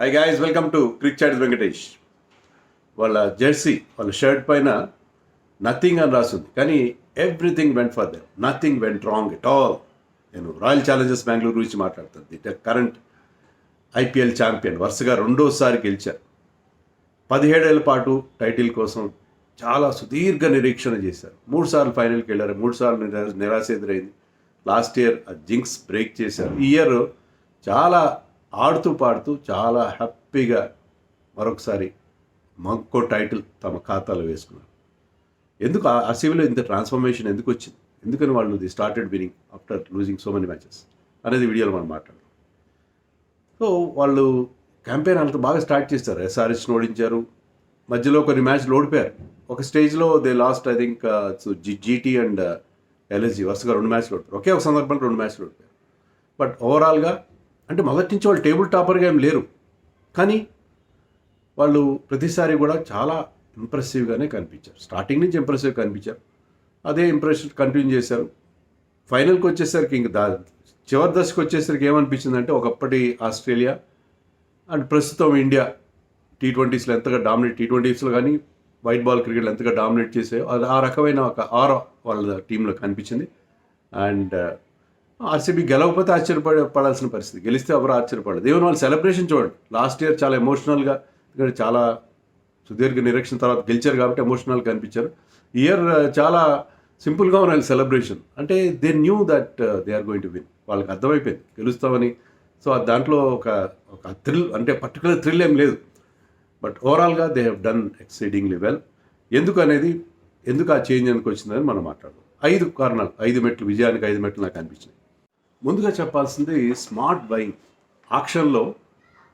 High guys, welcome to Cric Chat Venkatesh. వాళ్ళ jersey, వాళ్ళ shirt పైన నథింగ్ అని రాస్తుంది, కానీ everything went for them, nothing went wrong at all. నేను రాయల్ ఛాలెంజర్స్ బెంగళూరు గురించి మాట్లాడుతాను. ది కరెంట్ ఐపీఎల్ ఛాంపియన్, వరుసగా రెండోసారి గెలిచారు. 17 ఏళ్ల పాటు టైటిల్ కోసం చాలా సుదీర్ఘ నిరీక్షణ చేశారు. 3 సార్లు ఫైనల్కి వెళ్ళారు, 3 సార్లు నిరాశ ఎదురైంది. లాస్ట్ ఇయర్ ఆ జింక్స్ బ్రేక్ చేశారు. ఈ ఇయర్ చాలా ఆడుతూ పాడుతూ చాలా హ్యాపీగా మరొకసారి మక్కో టైటిల్ తమ ఖాతాలో వేసుకున్నారు. ఎందుకు ఆర్సీబీలో ఇంత ట్రాన్స్ఫర్మేషన్ ఎందుకు వచ్చింది, ఎందుకని వాళ్ళు the started winning after losing so many matches అనేది వీడియోలో మనం మాట్లాడదాం. సో వాళ్ళు క్యాంపెయిన్ అంత బాగా స్టార్ట్ చేస్తారు. ఎస్ఆర్హెచ్ని ఓడించారు, మధ్యలో కొన్ని మ్యాచ్లు ఓడిపోయారు. ఒక స్టేజ్లో they last I think GT and LSG వరుసగా 2 మ్యాచ్లు ఓడిపోయారు. ఒకే ఒక సందర్భంలో 2 మ్యాచ్లు ఓడిపోయారు. బట్ ఓవరాల్గా అంటే మొదటి నుంచి వాళ్ళు టేబుల్ టాపర్గా ఏం లేరు, కానీ వాళ్ళు ప్రతిసారి కూడా చాలా ఇంప్రెసివ్గానే కనిపించారు. స్టార్టింగ్ నుంచి ఇంప్రెసివ్ కనిపించారు, అదే ఇంప్రెషన్ కంటిన్యూ చేశారు. ఫైనల్కి వచ్చేసరికి ఇంక చివరి దశకు వచ్చేసరికి ఏమనిపించిందంటే, ఒకప్పటి ఆస్ట్రేలియా అండ్ ప్రస్తుతం ఇండియా T20స్లో ఎంతగా డామినేట్, T20స్లో కానీ వైట్ బాల్ క్రికెట్లో ఎంతగా డామినేట్ చేసాయో అది ఆ రకమైన ఒక ఆరా వాళ్ళ టీంలో కనిపించింది. అండ్ ఆర్సీబీ గెలవకపోతే ఆశ్చర్యపడాల్సిన పరిస్థితి, గెలిస్తే ఎవరు ఆశ్చర్యపడదు. ఈవెన్ వాళ్ళు సెలబ్రేషన్ చూడండి, లాస్ట్ ఇయర్ చాలా ఎమోషనల్గా, ఇక్కడ చాలా సుదీర్ఘ నిరీక్షణ తర్వాత గెలిచారు కాబట్టి ఎమోషనల్గా కనిపించారు. ఈ ఇయర్ చాలా సింపుల్గా ఉన్నాయి సెలబ్రేషన్. అంటే they knew that they are going to win, వాళ్ళకి అర్థమైపోయింది గెలుస్తామని. సో దాంట్లో ఒక థ్రిల్, అంటే పర్టికులర్ థ్రిల్ ఏం లేదు, బట్ ఓవరాల్గా they have done exceedingly well. ఎందుకు ఆ చేంజ్ ఎందుకు వచ్చిందని మనం మాట్లాడదాం. 5 కారణాలు, 5 మెట్లు, విజయానికి 5 మెట్లు నాకు అనిపించినాయి. ముందుగా చెప్పాల్సింది స్మార్ట్ బయింగ్. ఆక్షన్లో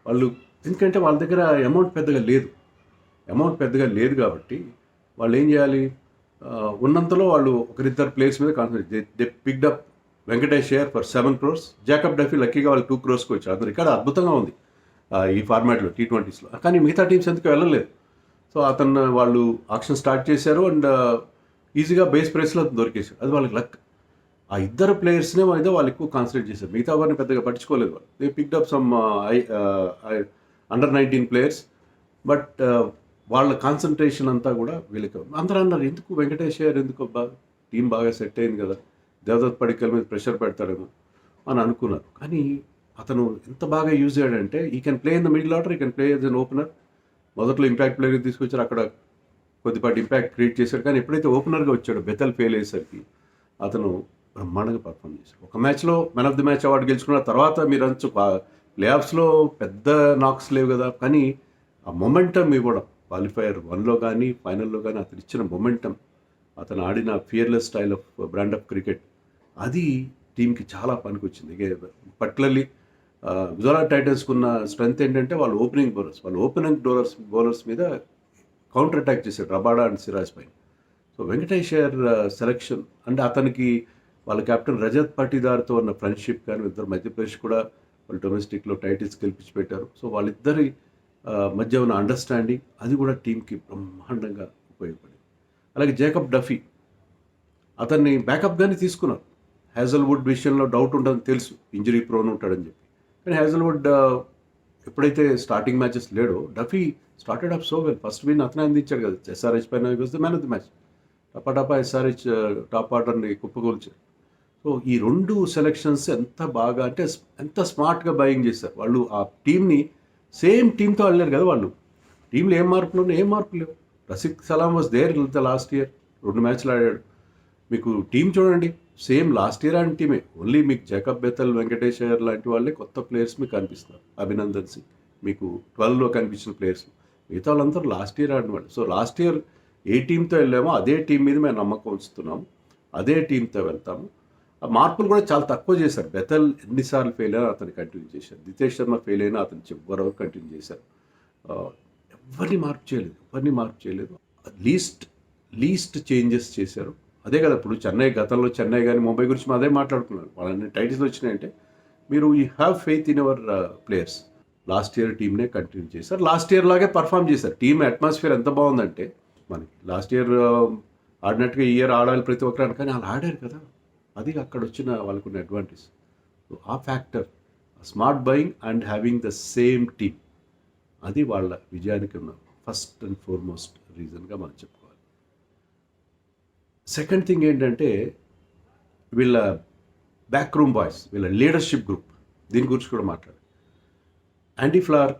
వాళ్ళు, ఎందుకంటే వాళ్ళ దగ్గర అమౌంట్ పెద్దగా లేదు కాబట్టి వాళ్ళు ఏం చేయాలి, ఉన్నంతలో వాళ్ళు ఒకరిద్దరు ప్లేయర్స్ మీద concentrate. They picked up Venkatesh Iyer for 7 crores, Jacob Duffy లక్కీగా వాళ్ళు 2 crores వచ్చారు. అది రికార్డ్ అద్భుతంగా ఉంది ఈ ఫార్మాట్లో, T20స్లో. కానీ మిగతా టీమ్స్ ఎందుకు వెళ్ళలేదు. సో వాళ్ళు ఆక్షన్ స్టార్ట్ చేశారు అండ్ ఈజీగా బేస్ ప్రైస్లో దొరికేశారు. అది వాళ్ళకి లక్. ఆ ఇద్దరు ప్లేయర్స్నే ఏదో వాళ్ళు ఎక్కువ కాన్సన్ట్రేట్ చేశారు, మిగతా వారిని పెద్దగా పట్టించుకోలేదు వాళ్ళు. They picked up some under-19 players, but వాళ్ళ కాన్సన్ట్రేషన్ అంతా కూడా వీళ్ళకి. అందరూ అన్నారు, ఎందుకు వెంకటేష్ అయ్యర్, ఎందుకు టీం బాగా సెట్ అయింది కదా, దేవదత్ పడిక్కల్ మీద ప్రెషర్ పెడతాడేమో అని అనుకున్నారు. కానీ అతను ఎంత బాగా యూజ్ అయ్యాడంటే, he can play in the middle order, he can play as an opener. మొదట్లో ఇంపాక్ట్ ప్లేయర్ తీసుకొచ్చారు, అక్కడ కొద్దిపాటి ఇంపాక్ట్ క్రియేట్ చేశాడు. కానీ ఎప్పుడైతే ఓపెనర్గా వచ్చాడో, బెతల్ ఫెయిల్ అయ్యేసరికి అతను బ్రహ్మాండంగా పర్ఫామ్ చేశాడు. ఒక మ్యాచ్లో man of the match award గెలుచుకున్న తర్వాత మీరు అనొచ్చు ప్లే ఆఫ్స్లో పెద్ద నాక్స్ లేవు కదా, కానీ ఆ మొమెంటం ఇవ్వడం, క్వాలిఫైయర్ 1లో కానీ ఫైనల్లో కానీ అతను ఇచ్చిన మొమెంటం, అతను ఆడిన fearless style of brand of cricket, అది టీంకి చాలా పనికొచ్చింది. పర్టికులర్లీ గుజరాత్ టైటన్స్కి ఉన్న స్ట్రెంత్ ఏంటంటే వాళ్ళ ఓపెనింగ్ బౌలర్స్ మీద కౌంటర్ అటాక్ చేశాడు రబాడా అండ్ సిరాజ్ పైన. సో వెంకటేష్ అయ్యర్ సెలెక్షన్ అంటే అతనికి వాళ్ళ కెప్టెన్ రజత్ పటీదార్తో ఉన్న ఫ్రెండ్షిప్, కానీ ఇద్దరు మధ్యప్రదేశ్ కూడా వాళ్ళు డొమెస్టిక్లో టైటిల్స్ గెలిపించి పెట్టారు. సో వాళ్ళిద్దరి మధ్య ఉన్న అండర్స్టాండింగ్, అది కూడా టీంకి బ్రహ్మాండంగా ఉపయోగపడింది. అలాగే జాకబ్ డఫీ, అతన్ని బ్యాకప్గానే తీసుకున్నారు. హ్యాజల్వుడ్ విషయంలో డౌట్ ఉంటుందని తెలుసు, ఇంజరీ ప్రోన్ ఉంటాడని చెప్పి. కానీ హ్యాజల్వుడ్ ఎప్పుడైతే స్టార్టింగ్ మ్యాచెస్ లేడో, Duffy started up so well. First win అతనే అందించాడు కదా ఎస్ఆర్హెచ్ పైన, was the man of the match. టపా ఎస్ఆర్హెచ్ టాప్ ఆర్డర్ని కుప్పకూల్చారు. సో ఈ 2 సెలెక్షన్స్ ఎంత బాగా, అంటే ఎంత స్మార్ట్గా బయింగ్ చేశారు వాళ్ళు. ఆ టీంని సేమ్ టీంతో వెళ్ళారు కదా వాళ్ళు. టీంలో ఏం మార్పులు లేవు. Rasikh Salam was there the last year, 2 మ్యాచ్లు ఆడాడు. మీకు టీం చూడండి, సేమ్ లాస్ట్ ఇయర్ ఆడిన టీమే, ఓన్లీ మీకు జాకబ్ బెతల్, వెంకటేష్ అయ్యర్ లాంటి వాళ్ళే కొత్త ప్లేయర్స్ మీకు కనిపిస్తున్నారు. అభినందన్ సింగ్ మీకు 12లో కనిపించిన ప్లేయర్స్, మిగతా వాళ్ళందరూ లాస్ట్ ఇయర్ ఆడిన వాళ్ళు. సో లాస్ట్ ఇయర్ ఏ టీంతో వెళ్ళామో అదే టీం మీద మేము నమ్మకం ఉంచుతున్నాము, అదే టీంతో వెళ్తాము. ఆ మార్పులు కూడా చాలా తక్కువ చేశారు. బెతల్ ఎన్నిసార్లు ఫెయిల్ అయినా అతను కంటిన్యూ చేశారు, దితేష్ శర్మ ఫెయిల్ అయినా అతను చివరి వరకు కంటిన్యూ చేశారు. ఎవరిని మార్పు చేయలేదు. లీస్ట్ చేంజెస్ చేశారు. అదే కదా ఇప్పుడు గతంలో చెన్నై కానీ ముంబై గురించి అదే మాట్లాడుకున్నారు. వాళ్ళని టైటిల్స్ వచ్చినాయంటే మీరు you have faith in our players. Last year టీంనే కంటిన్యూ చేశారు, లాస్ట్ ఇయర్ లాగే పర్ఫామ్ చేశారు. టీమ్ అట్మాస్ఫియర్ ఎంత బాగుందంటే, మనకి లాస్ట్ ఇయర్ ఆడినట్టుగా ఈ ఇయర్ ఆడాలి ప్రతి ఒక్కరు, కానీ వాళ్ళు ఆడారు కదా, అది అక్కడ వచ్చిన వాళ్ళకున్న అడ్వాంటేజ్. సో ఆ factor, smart buying and having the same team, అది వాళ్ళ విజయానికి ఉన్న ఫస్ట్ అండ్ ఫార్మోస్ట్ రీజన్గా మనం చెప్పుకోవాలి. సెకండ్ థింగ్ ఏంటంటే వీళ్ళ బ్యాక్ రూమ్ బాయ్స్, వీళ్ళ లీడర్షిప్ గ్రూప్, దీని గురించి కూడా మాట్లాడారు. యాండీ ఫ్లవర్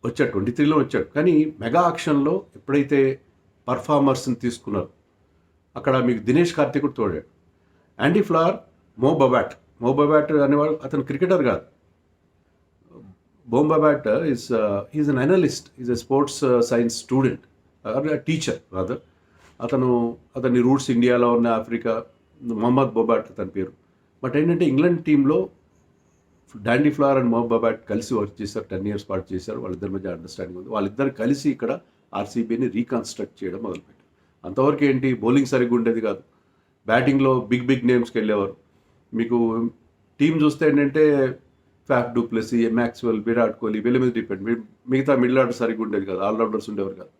వచ్చాడు, 23లో వచ్చాడు, కానీ మెగా ఆక్షన్లో ఎప్పుడైతే పర్ఫార్మర్స్ని తీసుకున్నారు అక్కడ మీకు దినేష్ కార్తిక్ కూడా తోడాడు. యాండీ ఫ్లవర్ మో బబాట్ అనేవాడు, అతను క్రికెటర్ కాదు. బబాట్ is an analyst, is a sports science student, teacher rather. అతని రూట్స్ ఇండియాలో ఉన్న ఆఫ్రికా, మొహమ్మద్ బబాట్ అతని పేరు. బట్ ఏంటంటే ఇంగ్లాండ్ టీంలో డాండీ ఫ్లవర్ అండ్ మొహమ్మద్ బబాట్ కలిసి వర్క్ చేశారు, 10 years పాటు చేశారు. వాళ్ళిద్దరి మధ్య అండర్స్టాండింగ్ ఉంది. వాళ్ళిద్దరు కలిసి ఇక్కడ ఆర్సీబీని రీకన్స్ట్రక్ట్ చేయడం మొదలుపెట్టారు. అంతవరకు ఏంటి, బౌలింగ్ సరిగ్గా ఉండేది కాదు, బ్యాటింగ్లో బిగ్ నేమ్స్కి వెళ్ళేవారు. మీకు టీం చూస్తే ఏంటంటే ఫ్యాఫ్ డూప్లెసీ, మ్యాక్స్వెల్, విరాట్ కోహ్లీ వీళ్ళ మీద డిపెండ్. మిగతా మిడిల్ ఆర్డర్ సరిగ్గా ఉండేది కాదు, ఆల్రౌండర్స్ ఉండేవారు కాదు.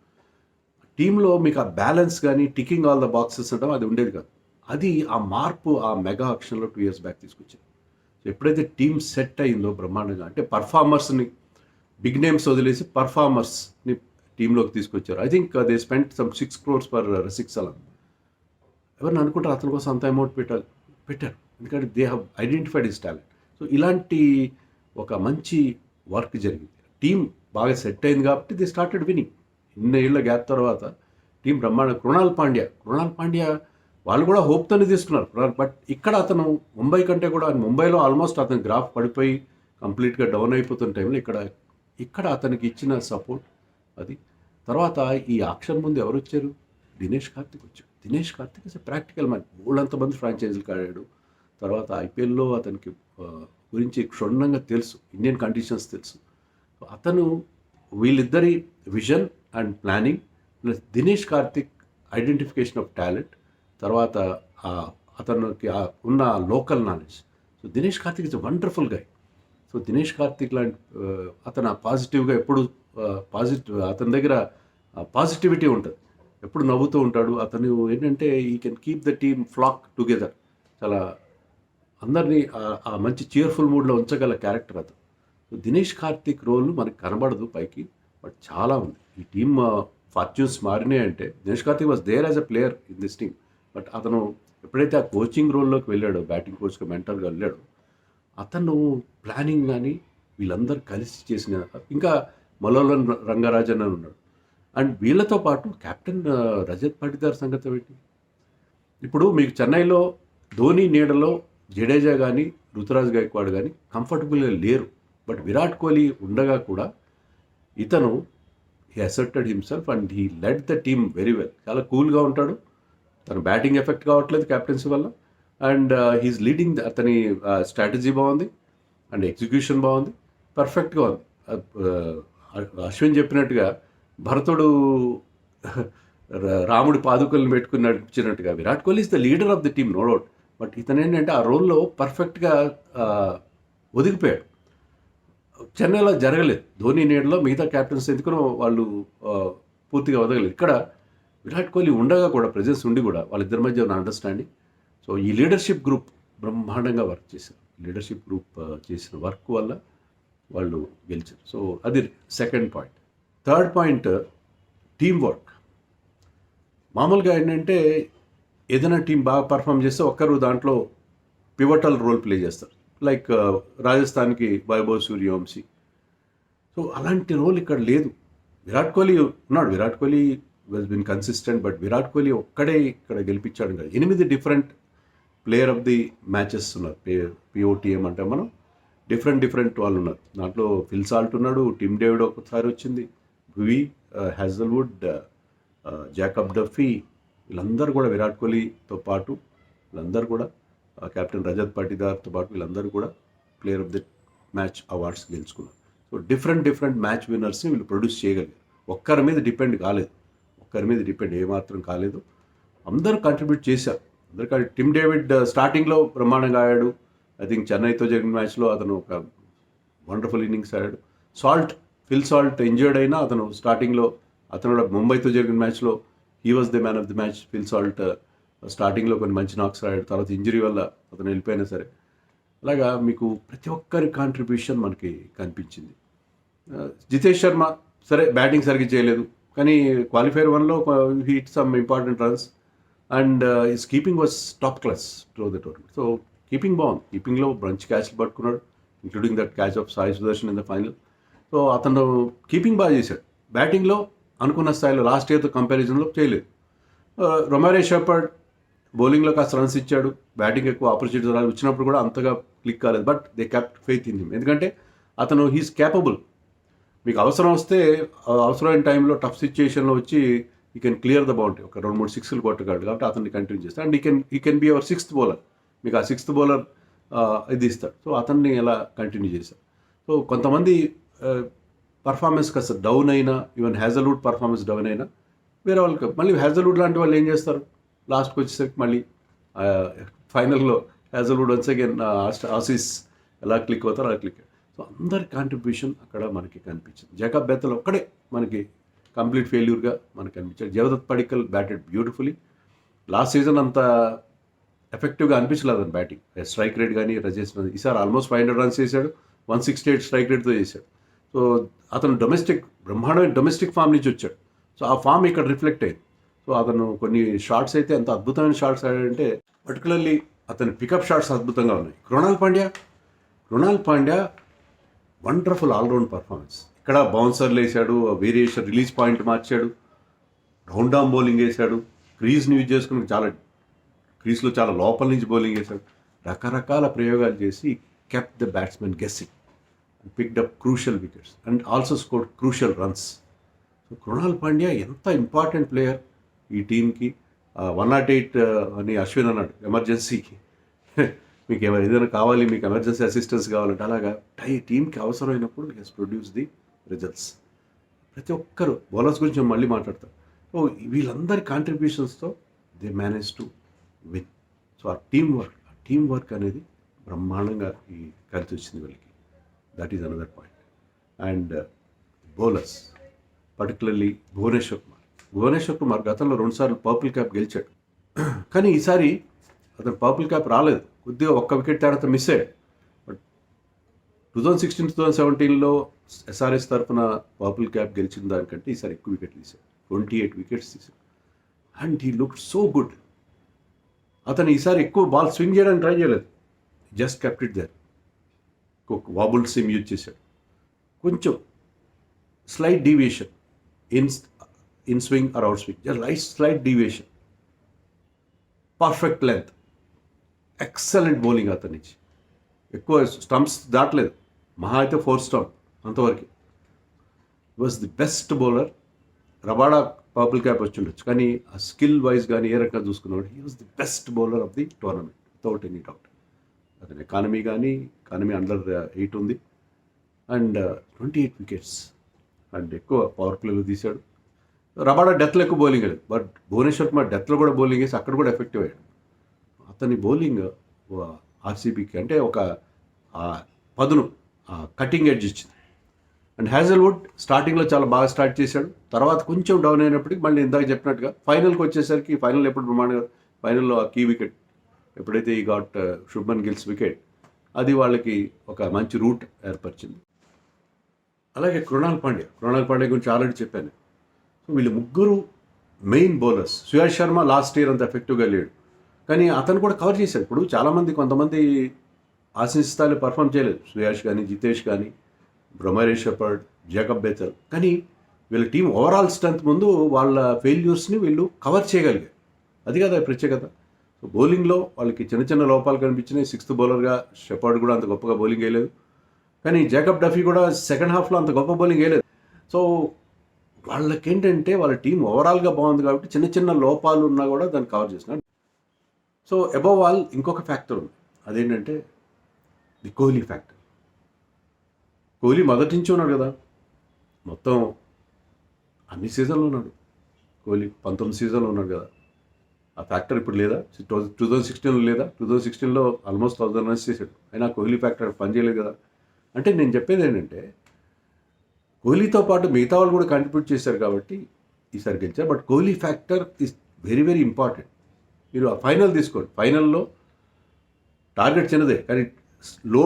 టీంలో మీకు ఆ బ్యాలెన్స్ కానీ టికింగ్ ఆల్ ద బాక్సెస్ ఉండడం అది ఉండేది కాదు. అది ఆ మార్పు ఆ మెగా ఆక్షన్లో 2 years బ్యాక్ తీసుకొచ్చారు. సో ఎప్పుడైతే టీం సెట్ అయిందో బ్రహ్మాండంగా, అంటే పర్ఫార్మర్స్ని, బిగ్ నేమ్స్ వదిలేసి పర్ఫార్మర్స్ని టీంలోకి తీసుకొచ్చారు. I think they spend some 6 crores per 6 అలా. ఎవరిని అనుకుంటారు అతని కోసం అంత అమౌంట్ పెట్టారు, ఎందుకంటే they have identified his talent. So ఇలాంటి ఒక మంచి వర్క్ జరిగింది. టీం బాగా సెట్ అయింది కాబట్టి దే స్టార్టెడ్ వినింగ్. ఇన్నేళ్ల గ్యాప్ తర్వాత టీం బ్రహ్మాండ. కృణాల్ పాండ్యా వాళ్ళు కూడా హోప్తోనే తీసుకున్నారు. బట్ ఇక్కడ అతను ముంబై కంటే కూడా, ముంబైలో ఆల్మోస్ట్ అతని గ్రాఫ్ పడిపోయి కంప్లీట్గా డౌన్ అయిపోతున్న టైంలో ఇక్కడ అతనికి ఇచ్చిన సపోర్ట్ అది. తర్వాత ఈ ఆక్షన్ ముందు ఎవరు వచ్చారు, దినేష్ కార్తిక్ వచ్చాడు. Dinesh Karthik is practical man, ఊళ్ళంతమంది ఫ్రాంచైజీలకు ఆడాడు. తర్వాత ఐపీఎల్లో అతనికి గురించి క్షుణ్ణంగా తెలుసు, ఇండియన్ కండిషన్స్ తెలుసు. అతను వీళ్ళిద్దరి vision and planning plus Dinesh Karthik identification of talent, తర్వాత అతనికి ఉన్న local knowledge. So Dinesh Karthik is a wonderful guy. So Dinesh Karthik లాంటి అతను పాజిటివ్గా ఎప్పుడు అతని దగ్గర పాజిటివిటీ ఉంటుంది, ఎప్పుడు నవ్వుతూ ఉంటాడు. అతను ఏంటంటే ఈ can keep the team flock together, చాలా అందరినీ ఆ మంచి చీర్ఫుల్ మూడ్లో ఉంచగల క్యారెక్టర్ అతను. సో దినేష్ కార్తిక్ రోల్ మనకు కనబడదు పైకి, బట్ చాలా ఉంది. ఈ టీమ్ ఫార్చ్యూన్స్ మారినాయి అంటే Dinesh Karthik was there as a player in this team. But అతను ఎప్పుడైతే ఆ కోచింగ్ రోల్లోకి వెళ్ళాడో, బ్యాటింగ్ కోచ్గా మెంటర్గా వెళ్ళాడో, అతను ప్లానింగ్ కానీ వీళ్ళందరూ కలిసి చేసిన, ఇంకా మలోలన్ రంగరాజన్ అని ఉన్నాడు. అండ్ వీళ్ళతో పాటు కెప్టెన్ రజత్ పాటిదార్ సంగతి ఏంటి? ఇప్పుడు మీకు చెన్నైలో ధోని నీడలో జడేజా కానీ రుతురాజ్ గైక్వాడ్ కానీ కంఫర్టబుల్గా లేరు. బట్ విరాట్ కోహ్లీ ఉండగా కూడా ఇతను he asserted himself and he led the team very well. చాలా కూల్గా ఉంటాడు, తను బ్యాటింగ్ ఎఫెక్ట్ కావట్లేదు కెప్టెన్సీ వల్ల, అండ్ హీస్ లీడింగ్. అతని స్ట్రాటజీ బాగుంది అండ్ ఎగ్జిక్యూషన్ బాగుంది, పర్ఫెక్ట్గా ఉంది. అశ్విన్ చెప్పినట్టుగా భరతుడు రాముడి పాదుకలను పెట్టుకుని నడిపించినట్టుగా Virat Kohli is the leader of the team, no doubt. But ఇతను ఏంటంటే ఆ రోల్లో పర్ఫెక్ట్గా ఒదిగిపోయాడు. చెన్నైలో జరగలేదు, ధోని నీడలో మిగతా క్యాప్టెన్స్ ఎందుకునో వాళ్ళు పూర్తిగా వదగలేదు. ఇక్కడ విరాట్ కోహ్లీ ఉండగా కూడా, ప్రెజెన్స్ ఉండి కూడా, వాళ్ళిద్దరి మధ్య ఉన్న అండర్స్టాండింగ్. సో ఈ లీడర్షిప్ గ్రూప్ బ్రహ్మాండంగా వర్క్ చేశారు. లీడర్షిప్ గ్రూప్ చేసిన వర్క్ వల్ల వాళ్ళు గెలిచారు. సో అది second point. Third point, team work. మామూలుగా ఏంటంటే ఏదైనా టీం బాగా పర్ఫామ్ చేస్తే ఒక్కరు దాంట్లో పివటల్ రోల్ ప్లే చేస్తారు. లైక్ రాజస్థాన్కి వైభవ్ సూర్యవంశీ. సో అలాంటి రోల్ ఇక్కడ లేదు. విరాట్ కోహ్లీ ఉన్నాడు, Virat Kohli was been consistent. But Virat Kohli ఒక్కడే ఇక్కడ గెలిపించాడు కదా. 8 different player of the matches ఉన్నారు, పిఓటిఎం అంటే మనం డిఫరెంట్ వాళ్ళు ఉన్నారు. దాంట్లో ఫిల్ సాల్ట్ ఉన్నాడు, టిమ్ డేవిడ్ ఒకసారి వచ్చింది, భువి, హ్యాజల్వుడ్, జాకబ్ డఫీ, వీళ్ళందరూ కూడా విరాట్ కోహ్లీతో పాటు వీళ్ళందరూ కూడా కెప్టెన్ రజత్ పాటిదార్తో పాటు వీళ్ళందరూ కూడా player of the match awards గెలుచుకున్నారు. సో డిఫరెంట్ మ్యాచ్ విన్నర్స్ని వీళ్ళు ప్రొడ్యూస్ చేయగలిగారు. ఒక్కరి మీద డిపెండ్ ఏమాత్రం కాలేదు. అందరూ కంట్రిబ్యూట్ చేశారు. అందరికీ టిమ్ డేవిడ్ స్టార్టింగ్లో బ్రహ్మాండంగా ఆడాడు. ఐ థింక్ చెన్నైతో జరిగిన మ్యాచ్లో అతను ఒక వండర్ఫుల్ ఇన్నింగ్స్ ఆడాడు. ఫిల్ సాల్ట్ ఇంజర్డ్ అయినా అతను స్టార్టింగ్లో, అతను ముంబైతో జరిగిన మ్యాచ్లో he was the man of the match. Phil Salt స్టార్టింగ్లో కొన్ని మంచి నాక్స్ ఆడాడు, తర్వాత ఇంజరీ వల్ల అతను వెళ్ళిపోయినా సరే. అలాగా మీకు ప్రతి ఒక్కరి కాంట్రిబ్యూషన్ మనకి కనిపించింది. జితేష్ శర్మ సరే బ్యాటింగ్ సరిగ్గా చేయలేదు, కానీ క్వాలిఫైర్ 1లో hit some important runs and his keeping was top class through the tournament. So keeping బాగుంది, కీపింగ్లో మంచి క్యాచ్లు పట్టుకున్నాడు, including that catch of Sai Sudharsan in the final. So అతను కీపింగ్ బాగా చేశాడు. బ్యాటింగ్లో అనుకున్న స్థాయిలో లాస్ట్ ఇయర్తో కంపారిజన్లో చేయలేదు. రొమారే షెపర్డ్ బౌలింగ్లో కాస్త రన్స్ ఇచ్చాడు, బ్యాటింగ్ ఎక్కువ ఆపర్చునిటీస్ వచ్చినప్పుడు కూడా అంతగా క్లిక్ కాలేదు, but they capped faith in him. ఎందుకంటే అతను హీస్ క్యాపబుల్. మీకు అవసరం వస్తే అవసరమైన టైంలో టఫ్ సిచ్యుయేషన్లో వచ్చి ఈ కెన్ క్లియర్ ద బౌండరీ, ఒక 2-3 సిక్స్లు కొట్టగలడు, కాబట్టి అతన్ని కంటిన్యూ చేస్తాడు. అండ్ ఈ can be our 6th bowler. మీకు ఆ 6th బౌలర్ ఇది ఇస్తాడు. సో అతన్ని ఎలా కంటిన్యూ చేశారు. సో కొంతమంది పర్ఫార్మెన్స్ కాస్త డౌన్ అయినా, ఈవెన్ హ్యాజల్వుడ్ పర్ఫార్మెన్స్ డౌన్ అయినా వేరే వాళ్ళకి మళ్ళీ హ్యాజల్వుడ్ లాంటి వాళ్ళు ఏం చేస్తారు, లాస్ట్కి వచ్చేసరికి మళ్ళీ ఫైనల్లో హ్యాజల్వుడ్ వన్స్ అగైన్ ఆసీస్ ఎలా క్లిక్ అవుతారో అలా క్లిక్. సో అందరి కాంట్రిబ్యూషన్ అక్కడ మనకి కనిపించింది. జేకబ్ బెథెల్ ఒక్కడే మనకి కంప్లీట్ ఫెయిల్యూర్గా మనకు కనిపించాడు. Devdutt Padikkal batted beautifully. Last season అంత ఎఫెక్టివ్గా అనిపించలేదు అతను బ్యాటింగ్. స్ట్రైక్ రేట్ కానీ రజేష్ ఈసారి ఆల్మోస్ట్ 500 రన్స్ చేశాడు, 168 స్ట్రైక్ రేట్తో చేశాడు. సో అతను బ్రహ్మాండమైన డొమెస్టిక్ ఫామ్ నుంచి వచ్చాడు. సో ఆ ఫామ్ ఇక్కడ రిఫ్లెక్ట్ అయింది. సో అతను కొన్ని షాట్స్ అయితే ఎంత అద్భుతమైన షాట్స్ ఆడాడంటే, పర్టికులర్లీ అతని పికప్ షాట్స్ అద్భుతంగా ఉన్నాయి. Krunal Pandya wonderful all round performance. ఇక్కడ బౌన్సర్లు వేసాడు, వేరియేషన్ రిలీజ్ పాయింట్ మార్చాడు, డౌన్ బౌలింగ్ వేశాడు, క్రీజ్ని యూజ్ చేసుకుని క్రీజ్లో చాలా లోపల నుంచి బౌలింగ్ వేశాడు. రకరకాల ప్రయోగాలు చేసి kept the batsmen guessing and picked up crucial wickets and also scored crucial runs. So Krunal Pandya ఎంత ఇంపార్టెంట్ ప్లేయర్ ఈ టీంకి. 108 అని అశ్విన్ అన్నాడు ఎమర్జెన్సీకి, మీకు ఏదైనా కావాలి, మీకు ఎమర్జెన్సీ అసిస్టెన్స్ కావాలంటే అలాగా టీంకి అవసరమైనప్పుడు హెస్ ప్రొడ్యూస్ ది రిజల్ట్స్. ప్రతి ఒక్కరు బౌలర్స్ గురించి మళ్ళీ మాట్లాడతారు. సో వీళ్ళందరి కాంట్రిబ్యూషన్స్తో they manage to win. So ఆ టీమ్ వర్క్ అనేది బ్రహ్మాండంగా ఈ కలిసి వచ్చింది వీళ్ళకి. That is another point. And bowlers particularly Bhuvneshwar Kumar గతంలో 2 సార్లు పర్పుల్ క్యాప్ గెలిచాడు, కానీ ఈసారి అతను పర్పుల్ క్యాప్ రాలేదు, కొద్దిగా ఒక్క వికెట్ తేడాతో మిస్ అయ్యాడు. బట్ 2016-2017లో ఎస్ఆర్ఎస్ తరఫున పర్పుల్ క్యాప్ గెలిచిన దానికంటే ఈసారి ఎక్కువ వికెట్లు తీశాడు, 28 వికెట్స్ తీశాడు. And he look so good. అతను ఈసారి ఎక్కువ బాల్ స్వింగ్ చేయడానికి ట్రై చేయలేదు, just kept it there. Wobble seam use చేశాడు, కొంచెం slight deviation in swing or out swing, just slight deviation, perfect length, excellent bowling అతని నుంచి. ఎక్కువ స్టంప్స్ దాటలేదు, మహా అయితే 4 స్టంప్ అంతవరకు. Was the best bowler. Rabada purple cap వచ్చి ఉండొచ్చు, కానీ ఆ స్కిల్ వైజ్ కానీ ఏ రకంగా చూసుకున్నాడు, he was the best bowler of the tournament without any doubt. అతని ఎకానమీ అండర్ 8 ఉంది అండ్ 28 వికెట్స్ అండ్ ఎక్కువ పవర్ ప్లేలో తీశాడు. రబాడా డెత్లో ఎక్కువ బౌలింగ్ లేదు, బట్ భువనేశ్వర్ కుమార్ డెత్లో కూడా బౌలింగ్ వేసి అక్కడ కూడా ఎఫెక్టివ్ అయ్యాడు. అతని బౌలింగ్ ఆర్సీబీకి అంటే ఒక పదును, కటింగ్ ఎడ్జ్ ఇచ్చింది. అండ్ హ్యాజల్వుడ్ స్టార్టింగ్లో చాలా బాగా స్టార్ట్ చేశాడు, తర్వాత కొంచెం డౌన్ అయినప్పటికీ మళ్ళీ ఇందాక చెప్పినట్టుగా ఫైనల్కి వచ్చేసరికి, ఫైనల్ ఎప్పుడు బ్రహ్మాండంగా, ఫైనల్లో ఆ కీ వికెట్ ఎప్పుడైతే ఈ గాట్ శుభ్మన్ గిల్స్ వికెట్, అది వాళ్ళకి ఒక మంచి రూట్ ఏర్పరిచింది. అలాగే కృణాల్ పాండ్యా గురించి ఆల్రెడీ చెప్పాను. సో వీళ్ళు ముగ్గురు main bowlers. Suyash Sharma last year అంత ఎఫెక్టివ్గా లేడు, కానీ అతను కూడా కవర్ చేశాడు. ఇప్పుడు కొంతమంది ఆశించిన స్థాయిలో పర్ఫామ్ చేయలేదు, సుయాష్ కానీ, జితేష్ కానీ, రొమారే షెపర్డ్, జేకబ్ బెథెల్. కానీ వీళ్ళ టీం ఓవరాల్ స్ట్రెంత్ ముందు వాళ్ళ ఫెయిల్యూర్స్ని వీళ్ళు కవర్ చేయగలిగారు. అది కదా ప్రత్యేకత. సో బౌలింగ్లో వాళ్ళకి చిన్న లోపాలు కనిపించినాయి. 6th బౌలర్గా షెపర్డ్ కూడా అంత గొప్పగా బౌలింగ్ వేయలేదు, కానీ జేకబ్ డఫీ కూడా సెకండ్ హాఫ్లో అంత గొప్ప బౌలింగ్ వేయలేదు. సో వాళ్ళకేంటంటే వాళ్ళ టీం ఓవరాల్గా బాగుంది కాబట్టి చిన్న లోపాలు ఉన్నా కూడా దాన్ని కవర్ చేసినారు. సో అబవ్ ఆల్ ఇంకొక ఫ్యాక్టర్ ఉంది, అదేంటంటే ది కోహ్లీ ఫ్యాక్టర్. కోహ్లీ మొదటి నుంచి ఉన్నాడు కదా, మొత్తం అన్ని సీజన్లో ఉన్నాడు కోహ్లీ, 19 సీజన్లో ఉన్నాడు కదా. ఆ ఫ్యాక్టర్ ఇప్పుడు లేదా? 2016లో లేదా? 2016లో ఆల్మోస్ట్ 1000 రన్స్ చేశాడు, అయినా కోహ్లీ ఫ్యాక్టర్ పనిచేయలేదు కదా. అంటే నేను చెప్పేది ఏంటంటే కోహ్లీతో పాటు మిగతా వాళ్ళు కూడా కంట్రిబ్యూట్ చేశారు కాబట్టి ఈసారి గెలిచారు. But Kohli factor is very very important. మీరు ఆ ఫైనల్ తీసుకోండి, ఫైనల్లో టార్గెట్ చిన్నదే, కానీ లో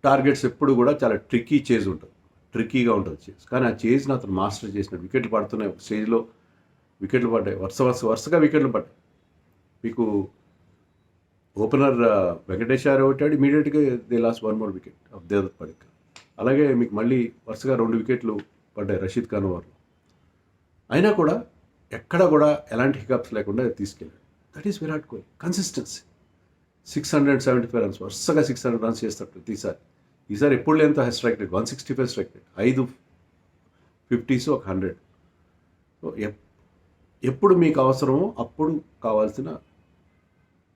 టార్గెట్స్ ఎప్పుడు కూడా చాలా ట్రిక్కీ చేజ్ ఉంటుంది. ట్రిక్కీగా ఉంటుంది చేజ్. కానీ ఆ చేజ్ని అతను మాస్టర్ చేసినాడు. వికెట్లు పడుతున్నాయి, ఒక స్టేజ్లో వికెట్లు పడ్డాయి, వరుసగా వికెట్లు పడ్డాయి. మీకు ఓపెనర్ వెంకటేశ్వర కొట్టాడు, ఇమీడియట్గా they last 1 more wicket of Devdutt Padikkal. అలాగే మీకు మళ్ళీ వరుసగా 2 వికెట్లు పడ్డాయి రషీద్ ఖాన్ ఓవర్లో. అయినా కూడా ఎక్కడ కూడా ఎలాంటి హికప్స్ లేకుండా తీసుకెళ్ళాడు. That is Virat Kohli consistency. 675 runs, వరుసగా 600 రన్స్ చేస్తాడు ప్రతిసారి. ఈసారి ఎప్పుడు లేంత strike rate 165 strike rate, 5 50s, ఒక 100. సో ఎప్పుడు మీకు అవసరమో అప్పుడు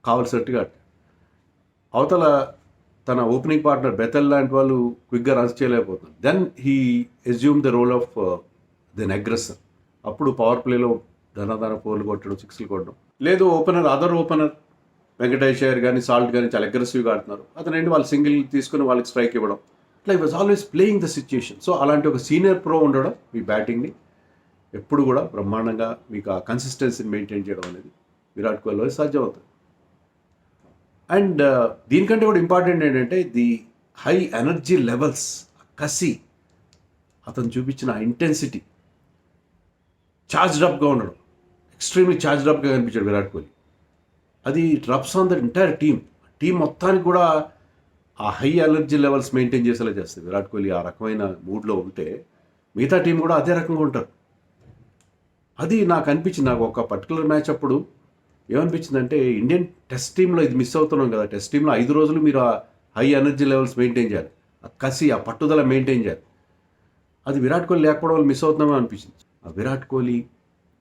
కావాల్సినట్టుగా అవతల తన ఓపెనింగ్ పార్ట్నర్ బెతల్ లాంటి వాళ్ళు క్విక్గా రన్స్ చేయలేకపోతున్నారు. Then he assume the role of then aggressor. అప్పుడు పవర్ ప్లేలో ధనాధన 4లు కొట్టడం, 6లు కొట్టడం. లేదు అదర్ ఓపెనర్ వెంకటేశ్వర్ కానీ సాల్ట్ కానీ చాలా అగ్రెసివ్గా ఆడుతున్నారు, అతనండి వాళ్ళు సింగిల్ తీసుకుని వాళ్ళకి స్ట్రైక్ ఇవ్వడం. ఇట్లా was always playing the situation. So అలాంటి ఒక సీనియర్ ప్రో ఉండడం మీ బ్యాటింగ్ని ఎప్పుడు కూడా బ్రహ్మాండంగా మీకు ఆ కన్సిస్టెన్సీని మెయింటైన్ చేయడం అనేది విరాట్ కోహ్లీలో సాధ్యమవుతుంది. అండ్ దీనికంటే కూడా ఇంపార్టెంట్ ఏంటంటే ది హై ఎనర్జీ లెవెల్స్, కసి, అతను చూపించిన ఇంటెన్సిటీ, ఛార్జ్డ్ అప్గా ఉండడం, ఎక్స్ట్రీమ్లీ ఛార్జ్డ్ అప్గా కనిపించాడు విరాట్ కోహ్లీ. అది rubs on the entire team మొత్తానికి కూడా ఆ హై ఎనర్జీ లెవెల్స్ మెయింటైన్ చేసేలా చేస్తుంది. విరాట్ కోహ్లీ ఆ రకమైన మూడ్లో ఉంటే మిగతా టీం కూడా అదే రకంగా ఉంటారు. అది నాకు అనిపించింది. నాకు ఒక పర్టికులర్ మ్యాచ్ అప్పుడు ఏమనిపించిందంటే, ఇండియన్ టెస్ట్ టీంలో ఇది మిస్ అవుతున్నాం కదా. టెస్ట్ టీంలో 5 రోజులు మీరు ఆ హై ఎనర్జీ లెవెల్స్ మెయింటైన్ చేయాలి, ఆ కసి, ఆ పట్టుదల మెయింటైన్ చేయాలి. అది విరాట్ కోహ్లీ లేకపోవడం వల్ల మిస్ అవుతున్నామో అనిపించింది. ఆ విరాట్ కోహ్లీ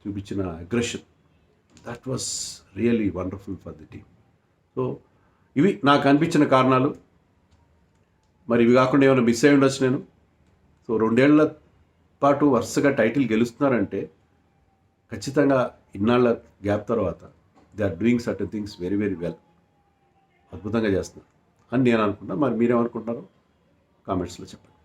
చూపించిన aggression, that was really wonderful for the team. So ఇవి నాకు అనిపించిన కారణాలు. మరి ఇవి కాకుండా ఏమైనా మిస్ అయ్యి ఉండొచ్చు నేను. సో 2 ఏళ్ల పాటు వరుసగా టైటిల్ గెలుస్తున్నారంటే ఖచ్చితంగా ఇన్నాళ్ళ గ్యాప్ తర్వాత they are doing certain things very very well. అద్భుతంగా చేస్తున్నారు అని నేను అనుకుంటున్నా. మరి మీరేమనుకుంటున్నారో కామెంట్స్లో చెప్పండి.